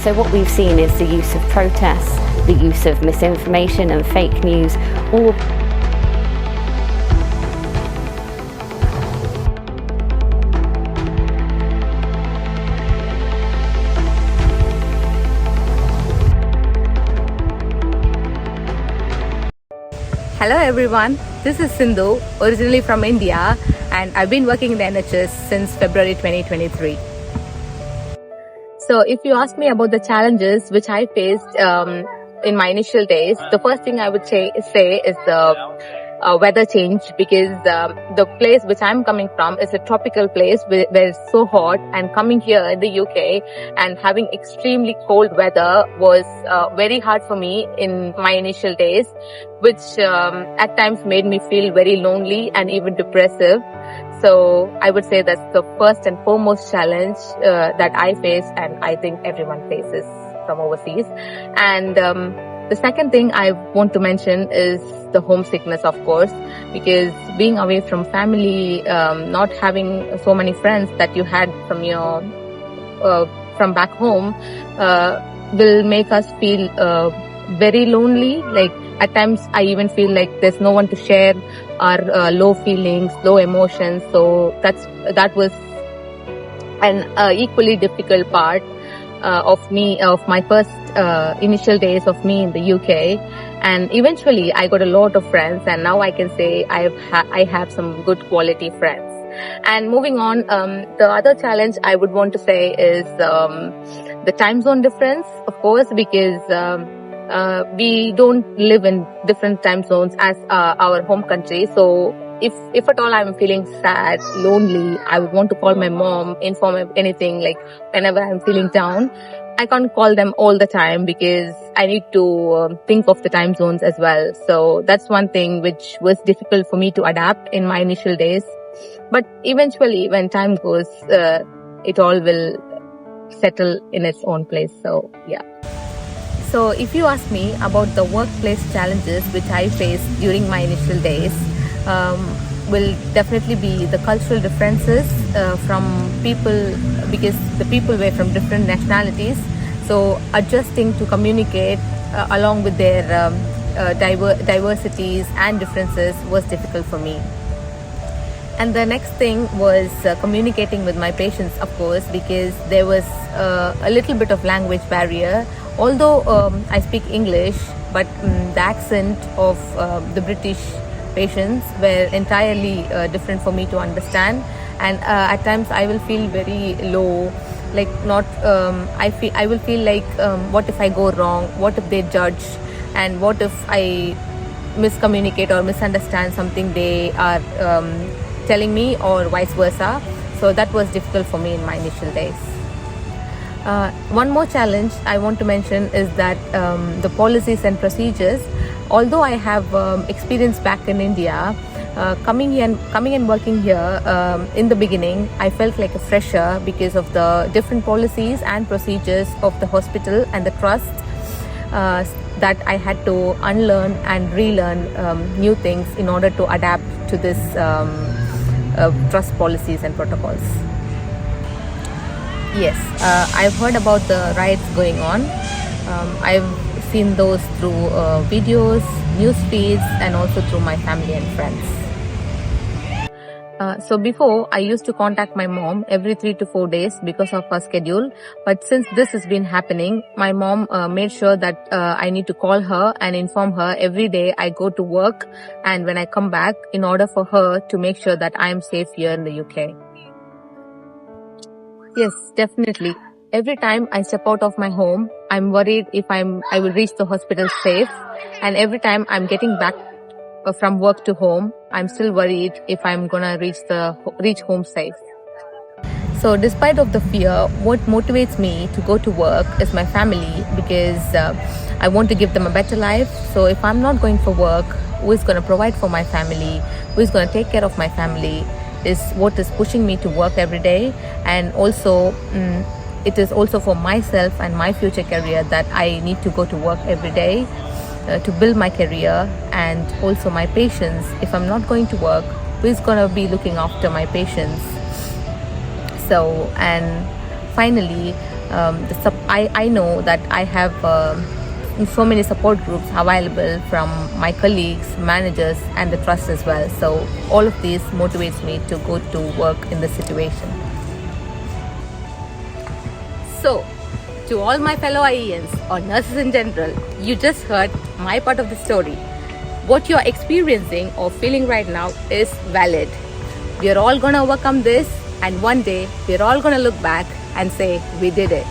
So what we've seen is the use of protests, the use of misinformation and fake news, all Hello everyone, this is Sindhu, originally from India, and I've been working in the NHS since February 2023. So if you ask me about the challenges which I faced in my initial days, the first thing I would say is the weather change, because the place which I'm coming from is a tropical place where it's so hot, and coming here in the UK and having extremely cold weather was very hard for me in my initial days, which at times made me feel very lonely and even depressive. So I would say that's the first and foremost challenge that I face, and I think everyone faces from overseas. And the second thing I want to mention is the homesickness, of course, because being away from family, not having so many friends that you had from your from back home, will make us feel very lonely. Like at times, I even feel like there's no one to share our low feelings, low emotions. So that was an equally difficult part of my first initial days of me in the UK. And eventually I got a lot of friends, and now I can say I have some good quality friends. And moving on, the other challenge I would want to say is the time zone difference, of course, because we don't live in different time zones as our home country. So if at all I'm feeling sad, lonely, I would want to call my mom, inform anything, like whenever I'm feeling down. I can't call them all the time because I need to think of the time zones as well. So that's one thing which was difficult for me to adapt in my initial days. But eventually, when time goes, it all will settle in its own place. So, yeah. So if you ask me about the workplace challenges which I faced during my initial days, will definitely be the cultural differences from people, because the people were from different nationalities. So adjusting to communicate along with their diversities and differences was difficult for me. And the next thing was communicating with my patients, of course, because there was a little bit of language barrier. Although I speak English, but the accent of the British patients were entirely different for me to understand. And at times I will feel very low, like not I will feel like what if I go wrong, what if they judge, and what if I miscommunicate or misunderstand something they are telling me, or vice versa. So that was difficult for me in my initial days. One more challenge I want to mention is that the policies and procedures. Although I have experience back in India, coming and working here, in the beginning I felt like a fresher because of the different policies and procedures of the hospital and the trust, that I had to unlearn and relearn new things in order to adapt to this trust policies and protocols. Yes, I've heard about the riots going on. I've seen those through videos, news feeds, and also through my family and friends. So before, I used to contact my mom every 3 to 4 days because of her schedule. But since this has been happening, my mom made sure that I need to call her and inform her every day I go to work and when I come back, in order for her to make sure that I am safe here in the UK. Yes, definitely. Every time I step out of my home, I'm worried if I will reach the hospital safe. And every time I'm getting back from work to home, I'm still worried if I'm gonna reach home safe. So despite of the fear, what motivates me to go to work is my family, because I want to give them a better life. So if I'm not going for work, who is gonna provide for my family? Who is gonna take care of my family? Is what is pushing me to work every day. And also it is also for myself and my future career that I need to go to work every day to build my career, and also my patients. If I'm not going to work, who is going to be looking after my patients? So, and finally, I know that I have so many support groups available from my colleagues, managers, and the trust as well. So all of these motivates me to go to work in this situation. So, to all my fellow IENs or nurses in general, you just heard my part of the story. What you're experiencing or feeling right now is valid. We are all gonna overcome this, and one day we're all gonna look back and say, we did it.